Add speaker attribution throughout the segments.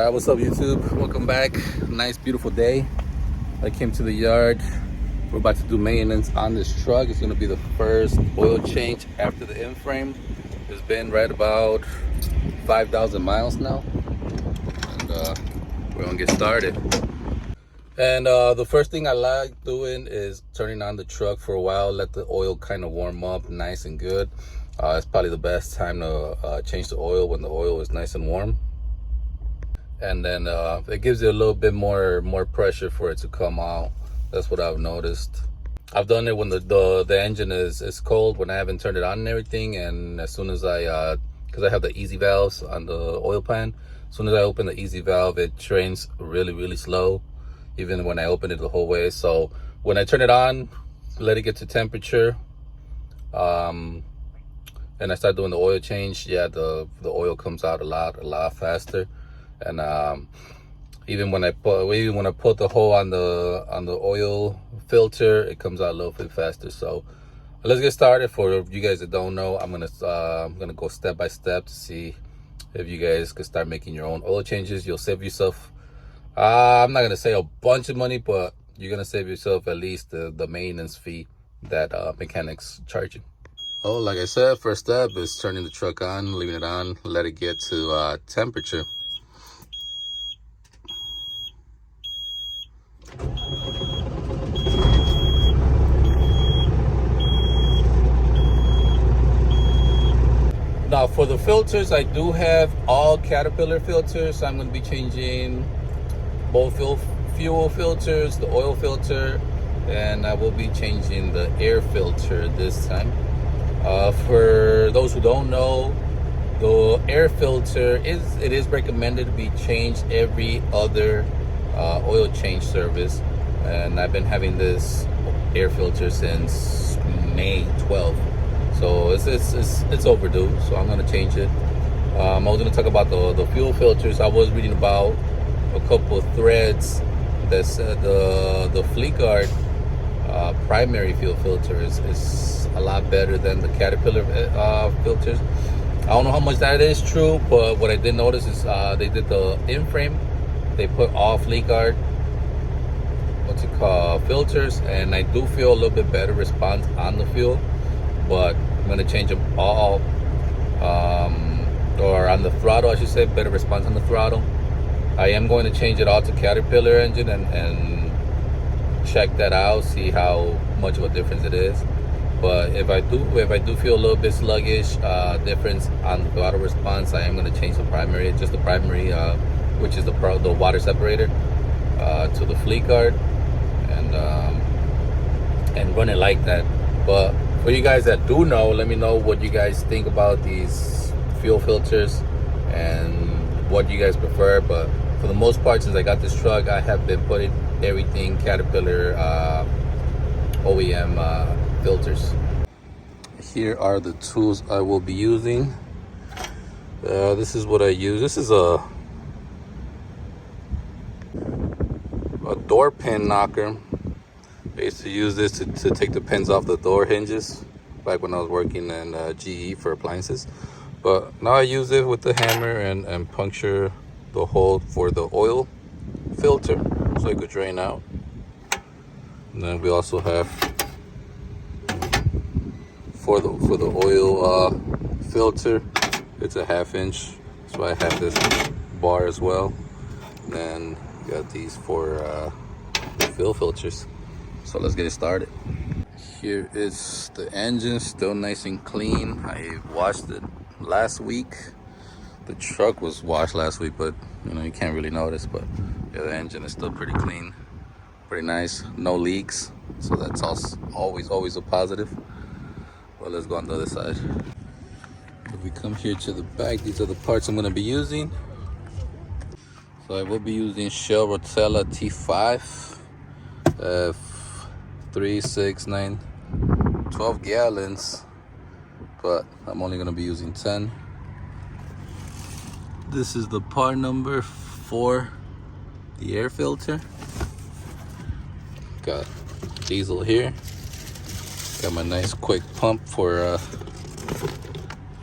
Speaker 1: What's up, YouTube? Welcome back. Nice beautiful day. I came to the yard. We're about to do maintenance on this truck. It's going to be the first oil change after the Inframe. It's been right about 5,000 miles now, and we're going to get started. And the first thing I like doing is turning on the truck for a while, let the oil kind of warm up nice and good. It's probably the best time to change the oil, when the oil is nice and warm. And then it gives you a little bit more pressure for it to come out. That's what I've noticed. I've done it when the engine is cold, when I haven't turned it on and everything. And as soon as because I have the easy valves on the oil pan, as soon as I open the easy valve, it drains really slow, even when I open it the whole way. So when I turn it on, let it get to temperature, and I start doing the oil change, yeah, the oil comes out a lot faster. And even when I put the hole on the oil filter, it comes out a little bit faster. So let's get started. For you guys that don't know, I'm gonna go step by step to see if you guys can start making your own oil changes. You'll save yourself, I'm not gonna say a bunch of money, but you're gonna save yourself at least the maintenance fee that mechanics charge you. Oh, like I said, first step is turning the truck on, leaving it on, let it get to temperature. Now for the filters, I do have all Caterpillar filters. I'm going to be changing both fuel filters, the oil filter, and I will be changing the air filter this time. For those who don't know, the air filter is recommended to be changed every other oil change service, and I've been having this air filter since May 12th. So it's overdue, so I'm gonna change it. I was gonna talk about the fuel filters. I was reading about a couple of threads that said the Fleetguard primary fuel filter is a lot better than the Caterpillar filters. I don't know how much that is true, but what I did notice is they did the Inframe. They put all Fleetguard, filters, and I do feel a little bit better response on the fuel. But I'm going to change them all, or on the throttle, I should say, better response on the throttle. I am going to change it all to Caterpillar engine and check that out, see how much of a difference it is. But if I do feel a little bit sluggish, difference on the throttle response, I am going to change the primary, just the primary, which is the water separator, to the Fleetguard, and run it like that. But for you guys that do know, let me know what you guys think about these fuel filters and what you guys prefer. But for the most part, since I got this truck, I have been putting everything Caterpillar OEM filters. Here are the tools I will be using. This is what I use. This is a door pin knocker. I used to use this to take the pins off the door hinges back when I was working in GE for appliances. But now I use it with the hammer and puncture the hole for the oil filter so it could drain out. And then we also have for the oil filter, it's a 1/2 inch. So I have this bar as well. And then got these for the fuel filters. So let's get it started. Here is the engine, still nice and clean. I washed it last week. The truck was washed last week, but you can't really notice. But yeah, the engine is still pretty clean, pretty nice, no leaks. So that's also always a positive. Well, let's go on the other side. If we come here to the back, these are the parts I'm going to be using. So I will be using Shell Rotella T5. 3, 6, 9, 12 gallons, but I'm only gonna be using 10. This is the part number for the air filter. Got diesel here. Got my nice quick pump for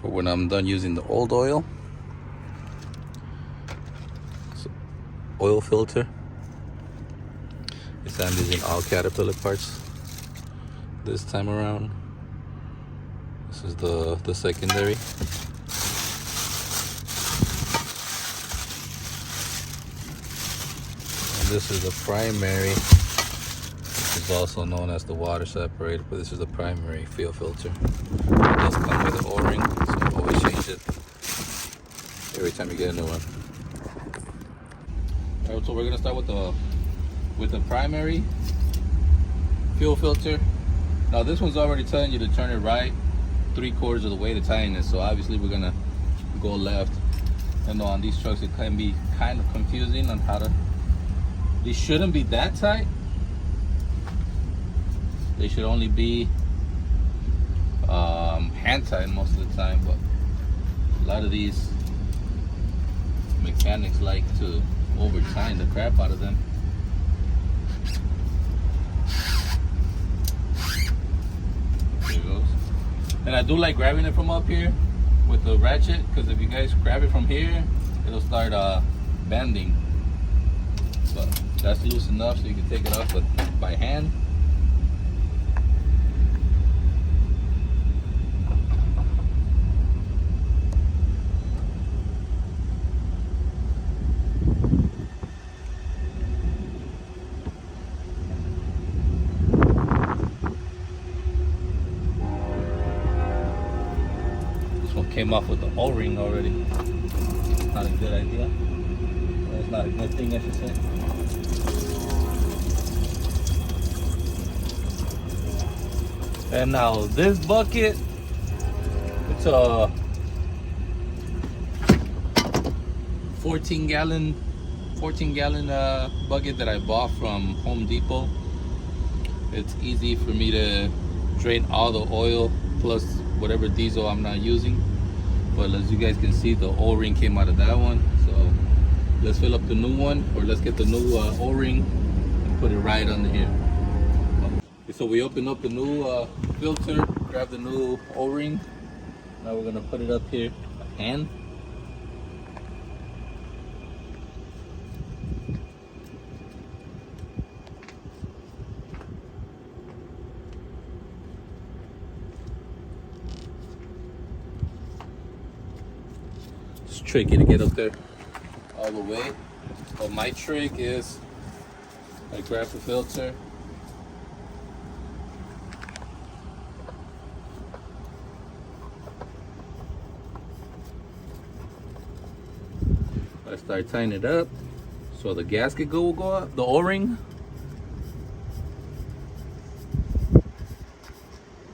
Speaker 1: when I'm done using the old oil. So oil filter. This time using all Caterpillar parts this time around. This is the secondary. And this is the primary, which is also known as the water separator, but this is the primary fuel filter. It does come with an O-ring, so always change it every time you get a new one. Alright, so we're gonna start with the primary fuel filter. Now this one's already telling you to turn it right 3/4 of the way to tighten it, so obviously we're gonna go left. And on these trucks it can be kind of confusing on how to. These shouldn't be that tight. They should only be hand tight most of the time, but a lot of these mechanics like to over tighten the crap out of them. There it goes. And I do like grabbing it from up here with the ratchet, because if you guys grab it from here, it'll start bending. But that's loose enough so you can take it off by hand. Came off with the O-ring already. Not a good idea. That's not a good thing, I should say. And now this bucket, it's a 14 gallon bucket that I bought from Home Depot. It's easy for me to drain all the oil plus whatever diesel I'm not using. But as you guys can see, the O-ring came out of that one. So let's fill up the new one, or let's get the new O-ring and put it right under here. So we open up the new filter, grab the new O-ring. Now we're gonna put it up here by hand. It's tricky to get up there all the way, but my trick is I grab the filter, I start tightening it up so the gasket will go up, the O-ring.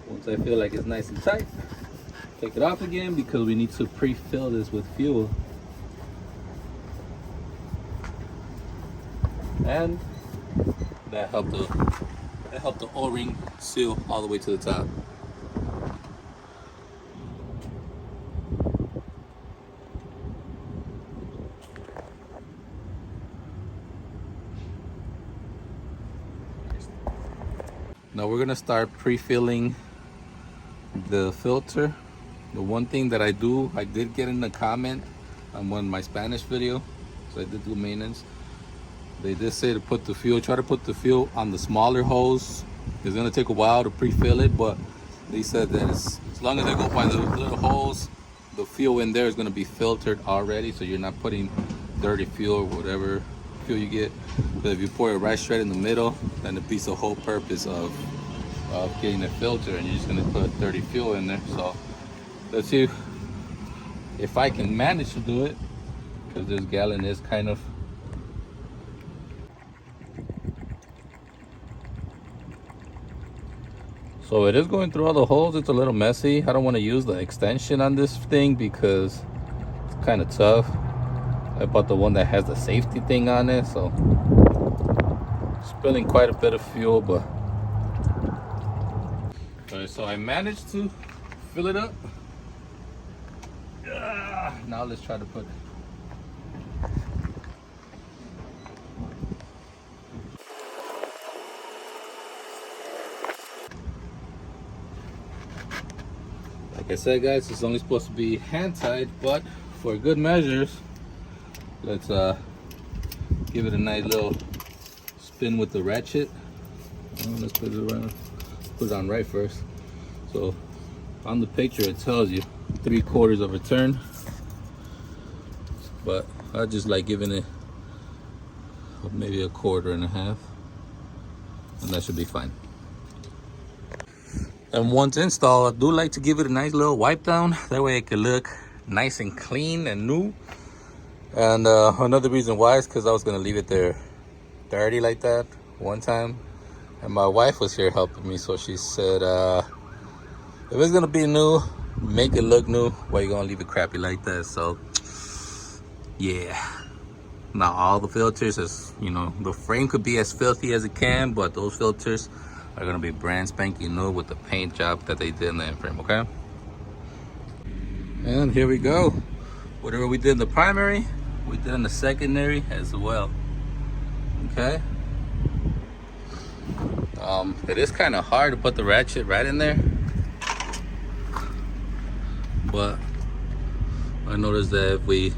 Speaker 1: Once I feel like it's nice and tight, take it off again, because we need to pre-fill this with fuel. And that helped the O-ring seal all the way to the top. Now we're gonna start pre-filling the filter. The one thing that I did get in the comment on one of my Spanish video, so I did do maintenance. They did say to put the fuel, try to put the fuel on the smaller hose. It's gonna take a while to pre-fill it, but they said that as long as I go by the little holes, the fuel in there is gonna be filtered already, so you're not putting dirty fuel or whatever fuel you get. But if you pour it right straight in the middle, then it beats the whole purpose of getting a filter, and you're just gonna put dirty fuel in there. So let's see if I can manage to do it, because this gallon is kind of. So it is going through all the holes. It's a little messy. I don't want to use the extension on this thing because it's kind of tough. I bought the one that has the safety thing on it, so spilling quite a bit of fuel, but. Alright, so I managed to fill it up. Now let's try to put like I said, guys, it's only supposed to be hand tied, but for good measures, let's give it a nice little spin with the ratchet. Let's put it around. Put it on right first. So on the picture it tells you 3/4 of a turn, but I just like giving it maybe 1.25, and that should be fine. And once installed, I do like to give it a nice little wipe down. That way it can look nice and clean and new. And another reason why is because I was gonna leave it there dirty like that one time, and my wife was here helping me, so she said if it's gonna be new, make it look new. Why you gonna leave it crappy like that? So yeah, not all the filters, as you know, the frame could be as filthy as it can, but those filters are gonna be brand spanking new with the paint job that they did in the Inframe. Okay, and here we go. Whatever we did in the primary, we did in the secondary as well. Okay, it is kind of hard to put the ratchet right in there, but I noticed that if we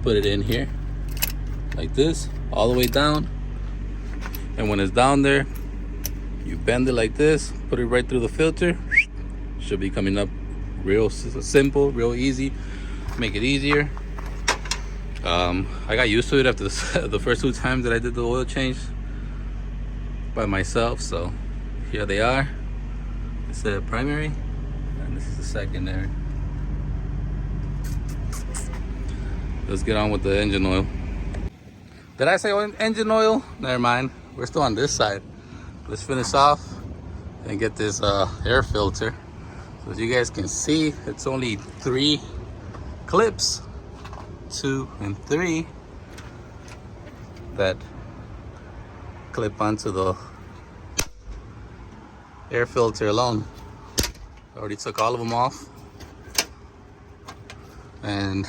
Speaker 1: put it in here like this, all the way down, and when it's down there, you bend it like this, put it right through the filter, should be coming up real simple, real easy. Make it easier. I got used to it after the first 2 times that I did the oil change by myself. So here they are. This is the primary, and this is the secondary. Let's get on with the engine oil. Did I say engine oil? Never mind. We're still on this side. Let's finish off and get this air filter. So as you guys can see, it's only 3 clips, 2 and 3, that clip onto the air filter alone. I already took all of them off, and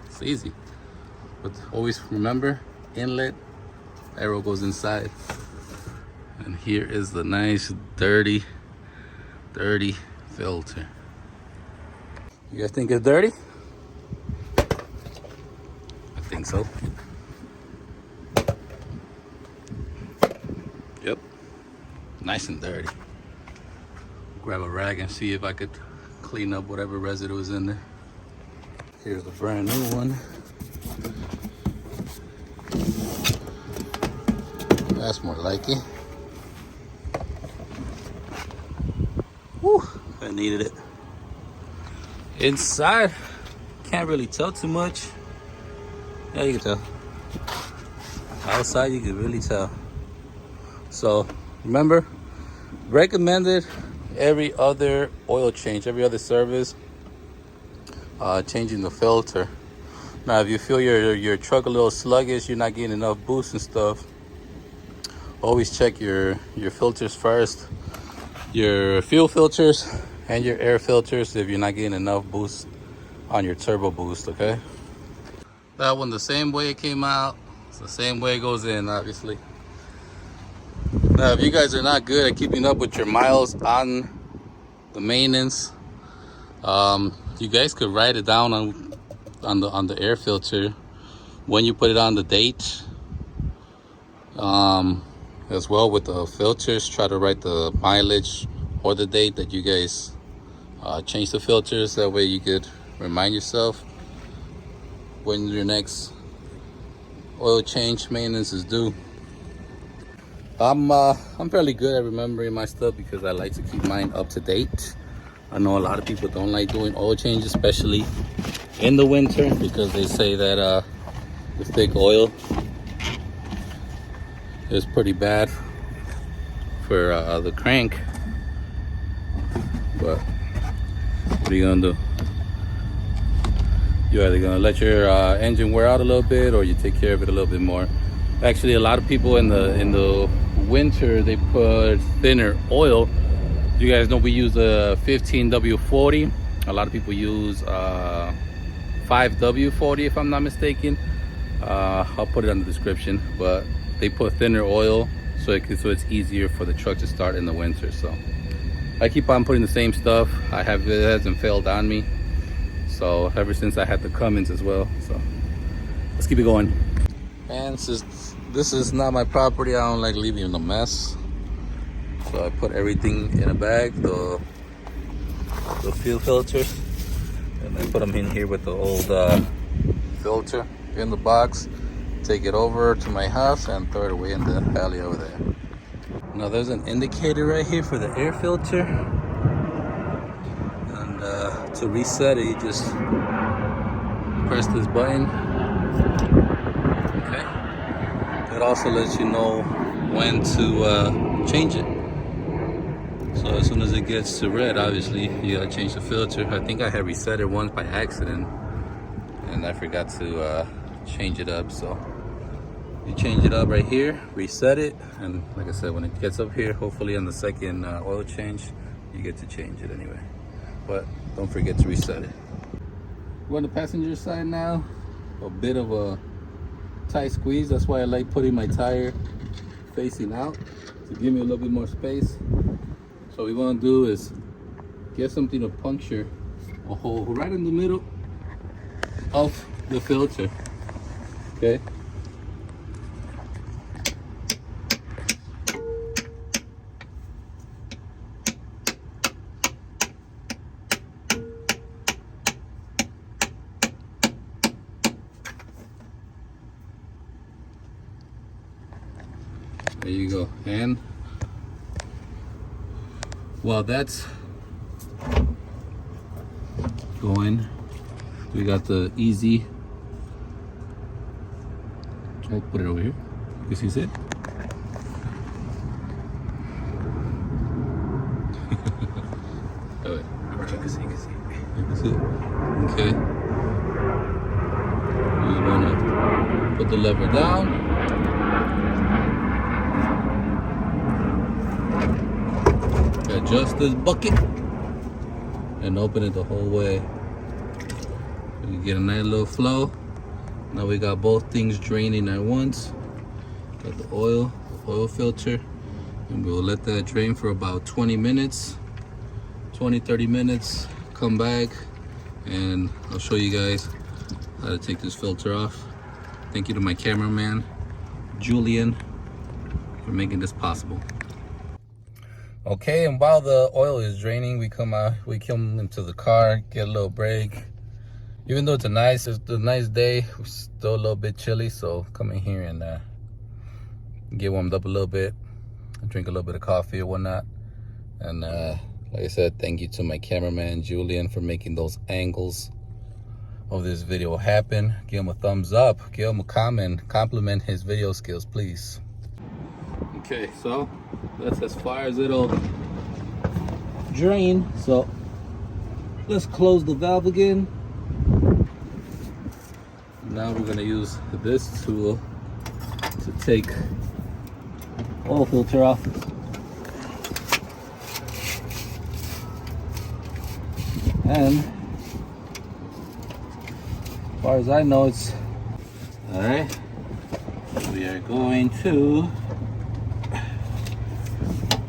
Speaker 1: it's easy. But always remember, inlet, arrow goes inside. And here is the nice dirty filter. You guys think it's dirty? I think so. Yep, nice and dirty. Grab a rag and see if I could clean up whatever residue is in there. Here's the brand new one. That's more like it. Whew, I needed it. Inside, can't really tell too much. Yeah, you can tell. Outside, you can really tell. So remember, recommended every other oil change, every other service, changing the filter. Now, if you feel your truck a little sluggish, you're not getting enough boost and stuff, always check your filters first, your fuel filters and your air filters, if you're not getting enough boost on your turbo boost. Okay, that one the same way it came out, it's the same way it goes in, obviously. Now, if you guys are not good at keeping up with your miles on the maintenance, you guys could write it down on the air filter when you put it on the date. As well with the filters, try to write the mileage or the date that you guys change the filters. That way you could remind yourself when your next oil change maintenance is due. I'm fairly good at remembering my stuff because I like to keep mine up to date. I know a lot of people don't like doing oil changes, especially in the winter, because they say that the thick oil is pretty bad for the crank. But what are you gonna do? You're either gonna let your engine wear out a little bit, or you take care of it a little bit more. Actually, a lot of people in the winter, they put thinner oil. You guys know we use a 15W40. A lot of people use 5W40 if I'm not mistaken. I'll put it in the description, but they put thinner oil so it's easier for the truck to start in the winter. So I keep on putting the same stuff. It hasn't failed on me. So ever since I had the Cummins as well. So let's keep it going. And This is not my property. I don't like leaving a mess. So I put everything in a bag, the fuel filters, and I put them in here with the old filter in the box. Take it over to my house and throw it away in the alley over there. Now there's an indicator right here for the air filter. And to reset it, you just press this button. Okay. It also lets you know when to change it. So as soon as it gets to red, obviously you gotta change the filter. I think I had reset it once by accident and I forgot to change it up. So you change it up right here, reset it, and like I said, when it gets up here, hopefully on the second oil change, you get to change it anyway. But don't forget to reset it. We're on the passenger side now. A bit of a tight squeeze. That's why I like putting my tire facing out to give me a little bit more space. So what we want to do is get something to puncture a hole right in the middle of the filter. Okay. There you go. And while that's going, we got the easy. I'll put it over here. You can see it. Oh, wait. You can see. You can see it. Okay. You wanna put the lever down. Adjust this bucket and open it the whole way. You get a nice little flow. Now we got both things draining at once. Got the oil filter, and we'll let that drain for about 20 minutes, 20-30 minutes. Come back and I'll show you guys how to take this filter off. Thank you to my cameraman, Julian, for making this possible. Okay, and while the oil is draining, we come into the car, get a little break. Even though it's a nice day, it's still a little bit chilly, so come in here and get warmed up a little bit, drink a little bit of coffee or whatnot. And like I said, thank you to my cameraman Julian for making those angles of this video happen. Give him a thumbs up, give him a comment, compliment his video skills, please. Okay, so that's as far as it'll drain. So let's close the valve again. Now we're gonna use this tool to take oil filter off. And as far as I know, it's all right. We are going to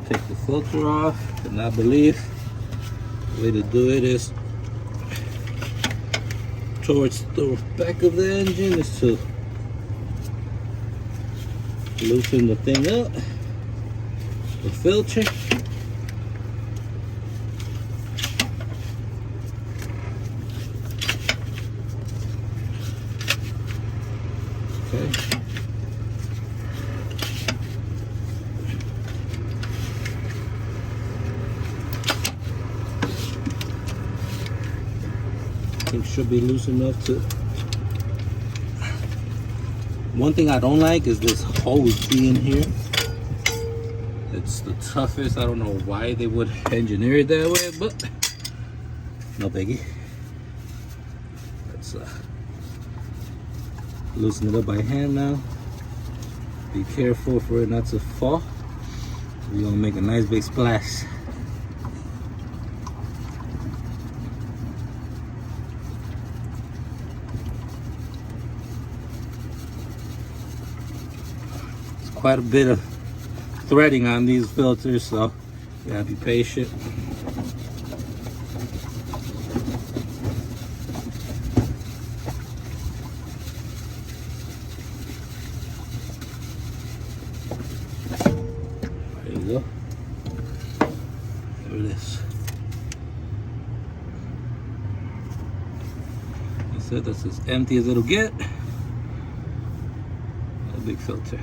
Speaker 1: take the filter off, and I believe the way to do it is towards the back of the engine is to loosen the thing up, the filter. Okay. It should be loose enough to. One thing I don't like is this hose being here. It's the toughest. I don't know why they would engineer it that way, but no biggie. Let's loosen it up by hand now. Be careful for it not to fall. We're gonna make a nice big splash. Quite a bit of threading on these filters, so you gotta be patient. said, that's as empty as it'll get. A big filter.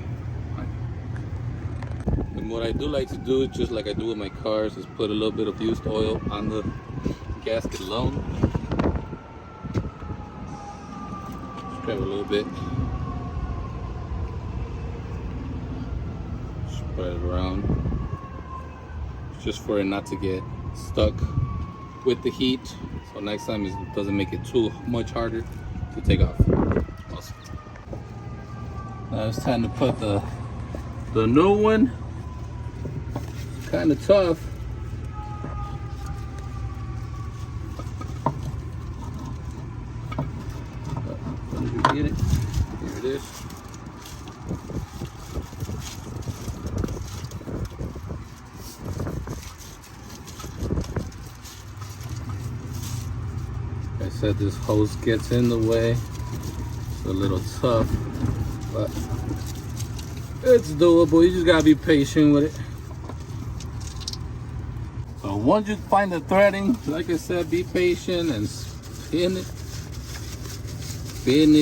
Speaker 1: And what I do like to do, just like I do with my cars, is put a little bit of used oil on the gasket alone. Just grab a little bit. Spread it around. Just for it not to get stuck with the heat. So next time it doesn't make it too much harder to take off. Awesome. Now it's time to put the new one. Kind of tough. But did you get it? Here it is. Like I said, this hose gets in the way. It's a little tough, but it's doable. You just gotta be patient with it. So once you find the threading, like I said, be patient and spin it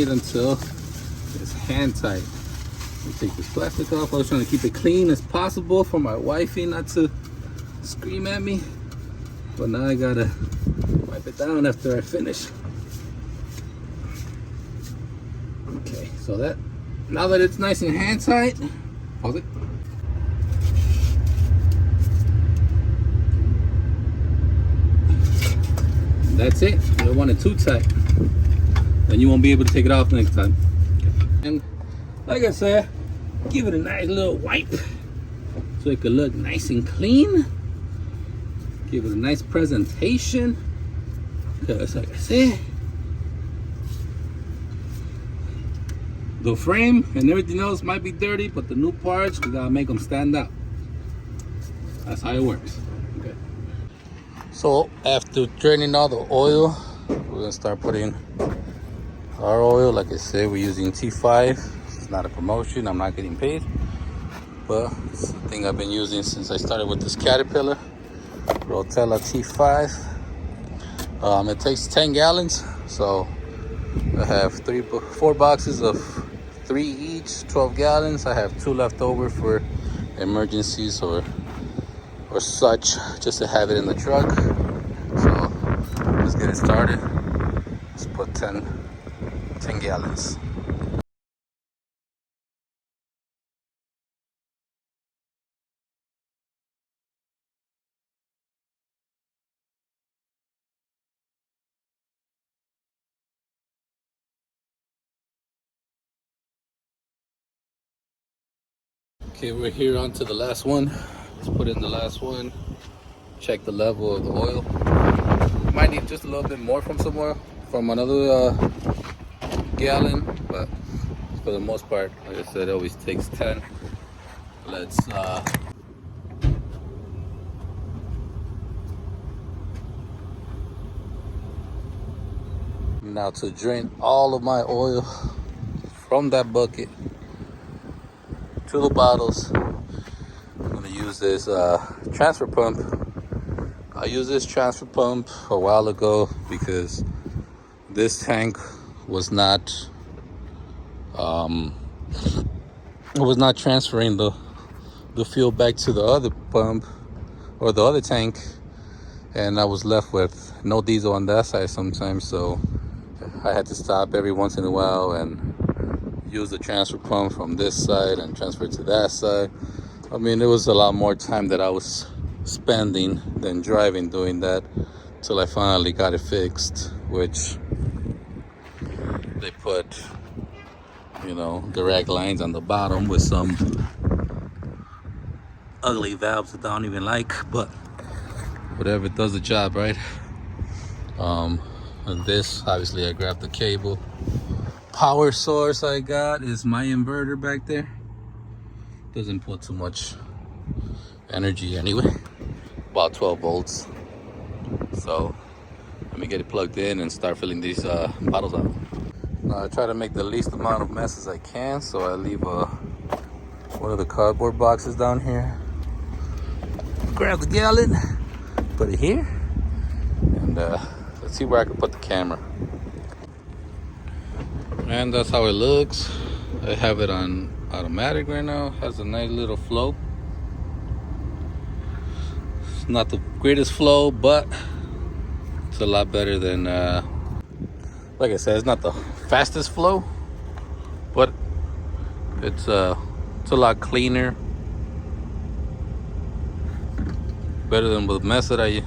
Speaker 1: until it's hand tight. Let me take this plastic off. I was trying to keep it clean as possible for my wifey not to scream at me, but now I gotta wipe it down after I finish. Okay, so that now that it's nice and hand tight, pause it. That's it. You don't want it too tight, then you won't be able to take it off next time. And like I said, give it a nice little wipe so it can look nice and clean. Give it a nice presentation, because like I said, the frame and everything else might be dirty, but the new parts, we gotta make them stand out. That's how it works. Okay. So after draining all the oil, we're gonna start putting our oil. Like I said, we're using T5. It's not a promotion, I'm not getting paid, but it's the thing I've been using since I started with this Caterpillar Rotella T5. It takes 10 gallons, so I have 4 boxes of 3 each, 12 gallons. I have 2 left over for emergencies or such, just to have it in the truck. So let's get it started. Let's put 10 gallons. Okay, we're here on to the last one. Let's put in the last one. Check the level of the oil. Might need just a little bit more from somewhere, from another gallon, but for the most part, like I said, it always takes 10. Let's now to drain all of my oil from that bucket to the bottles, I'm gonna use this transfer pump. I used this transfer pump a while ago because this tank was not transferring the fuel back to the other pump or the other tank, and I was left with no diesel on that side sometimes, so I had to stop every once in a while and use the transfer pump from this side and transfer it to that side. I mean, it was a lot more time that I was spending than driving doing that, till I finally got it fixed, which they put, you know, direct lines on the bottom with some ugly valves that I don't even like, but whatever, it does the job, right? And this, obviously I grabbed the cable. Power source I got is my inverter back there. Doesn't put too much energy anyway, about 12 volts. So let me get it plugged in and start filling these bottles up. Now I try to make the least amount of mess as I can, so I leave one of the cardboard boxes down here. Grab the gallon, put it here, and let's see where I can put the camera. And that's how it looks. I have it on automatic right now. Has a nice little flow. It's not the greatest flow, but it's a lot better than like I said, it's not the fastest flow, but it's a lot cleaner, better than the mess that I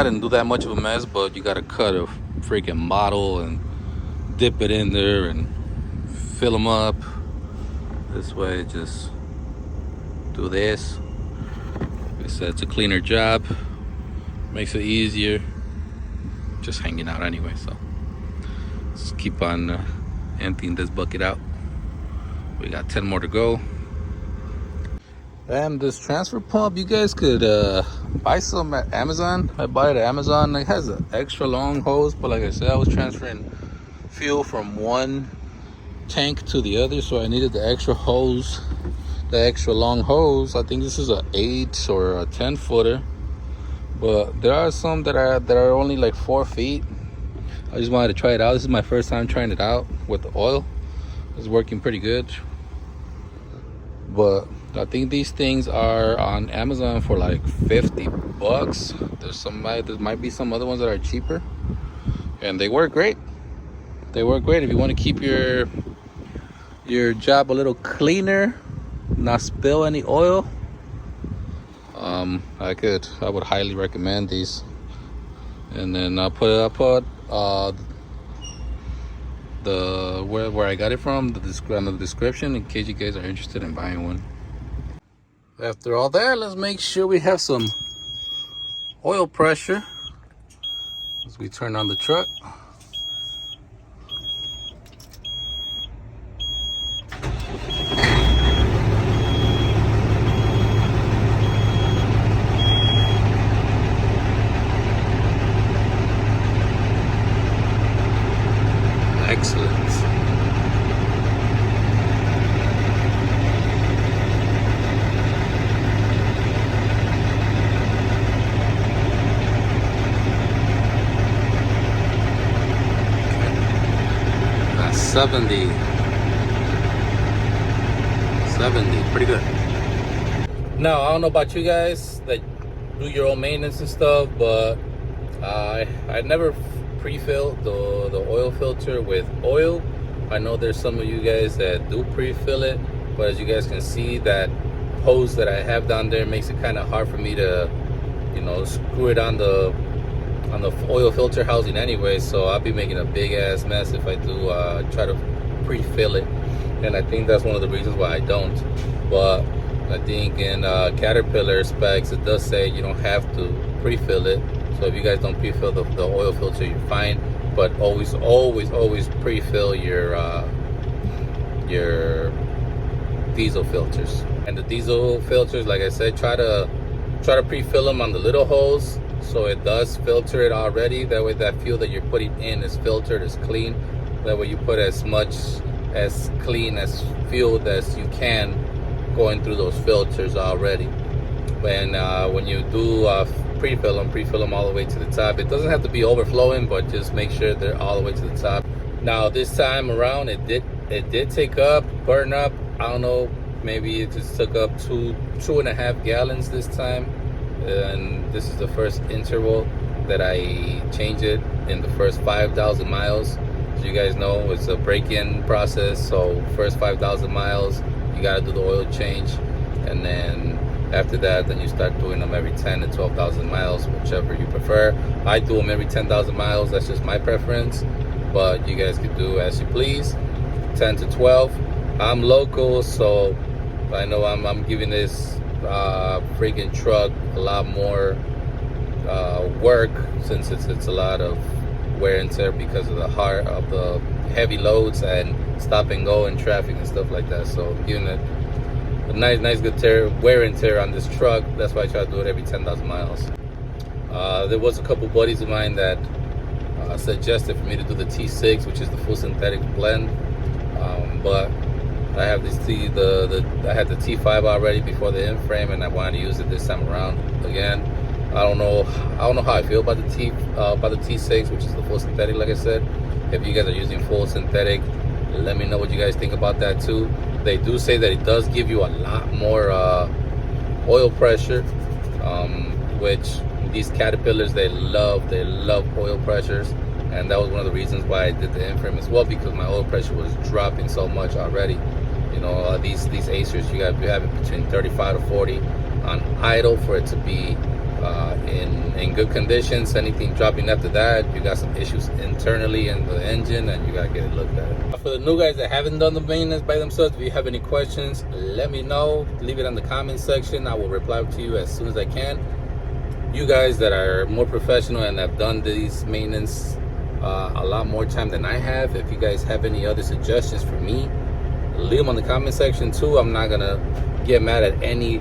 Speaker 1: didn't do that much of a mess, but you gotta cut a freaking bottle and dip it in there and fill them up. This way, just do this. Like I said, it's a cleaner job, makes it easier. Just hanging out anyway, so let's keep on emptying this bucket out. We got 10 more to go. And this transfer pump, you guys could buy some at Amazon. I bought it at Amazon. It has an extra long hose, but like I said, I was transferring fuel from one tank to the other, so I needed the extra hose, the extra long hose. I think this is a 8 or a 10 footer, but there are some that are only like 4 feet. I just wanted to try it out. This is my first time trying it out with the oil. It's working pretty good, but I think these things are on Amazon for like 50 bucks. There might be some other ones that are cheaper, and they work great. They work great if you want to keep your job a little cleaner, not spill any oil. I would highly recommend these. And then I'll put the where I got it from, on the description, in case you guys are interested in buying one. After all that, let's make sure we have some oil pressure as we turn on the truck. Excellent. That's 70, pretty good. Now, I don't know about you guys that do your own maintenance and stuff, but I never pre-fill the oil filter with oil. I know there's some of you guys that do pre-fill it, but as you guys can see, that hose that I have down there makes it kind of hard for me to, you know, screw it on the oil filter housing anyway. So I'll be making a big ass mess if I do try to pre-fill it, and I think that's one of the reasons why I don't. But I think in Caterpillar specs it does say you don't have to pre-fill it. So if you guys don't pre-fill the oil filter, you're fine. But always pre-fill your diesel filters. And the diesel filters, like I said, try to pre-fill them on the little hose, so it does filter it already. That way, that fuel that you're putting in is filtered, is clean. That way, you put as much as clean as fuel as you can going through those filters already. When you do pre-fill them all the way to the top. It doesn't have to be overflowing, but just make sure they're all the way to the top. Now this time around, it did take up, burn up. I don't know, maybe it just took up two and a half gallons this time. And this is the first interval that I changed it in the first 5,000 miles. As you guys know, it's a break-in process. So first 5,000 miles, you gotta do the oil change, and then after that, then you start doing them every 10 to 12,000 miles, whichever you prefer. I do them every 10,000 miles. That's just my preference, but you guys can do as you please. 10 to 12. I'm local, so I know I'm giving this freaking truck a lot more work, since it's a lot of wear and tear because of the heavy loads and stop and go and traffic and stuff like that. So I'm giving it a nice good wear and tear on this truck. That's why I try to do it every 10,000 miles. There was a couple buddies of mine that suggested for me to do the T6, which is the full synthetic blend, but I have this I had the T5 already before the Inframe, and I wanted to use it this time around again. I don't know how I feel about the T6, which is the full synthetic. Like I said, if you guys are using full synthetic, Let me know what you guys think about that too. They do say that it does give you a lot more oil pressure, which these Caterpillars, they love oil pressures, and that was one of the reasons why I did the Inframe as well, because my oil pressure was dropping so much already. You know, these Acers, you got to have it between 35 to 40 on idle for it to be in good conditions. Anything dropping after that, you got some issues internally in the engine, and you got to get it looked at. For the new guys that haven't done the maintenance by themselves, if you have any questions, let me know. Leave it in the comment section. I will reply to you as soon as I can. You guys that are more professional and have done these maintenance a lot more time than I have, if you guys have any other suggestions for me, leave them on the comment section too. I'm not gonna get mad at any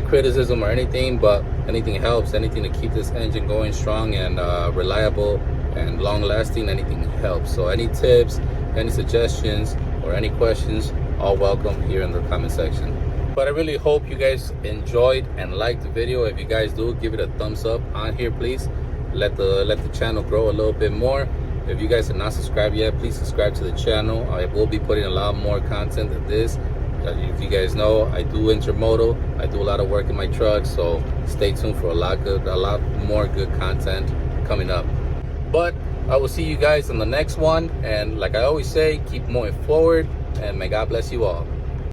Speaker 1: criticism or anything, but anything helps. Anything to keep this engine going strong and reliable and long lasting, anything helps. So any tips, any suggestions, or any questions, all welcome here in the comment section. But I really hope you guys enjoyed and liked the video. If you guys do, give it a thumbs up on here, please. Let the channel grow a little bit more. If you guys are not subscribed yet, please subscribe to the channel. I will be putting a lot more content than this. If you guys know, I do intermodal. I do a lot of work in my truck, so stay tuned for a lot more good content coming up. But I will see you guys in the next one, and like I always say, keep moving forward, and may God bless you all.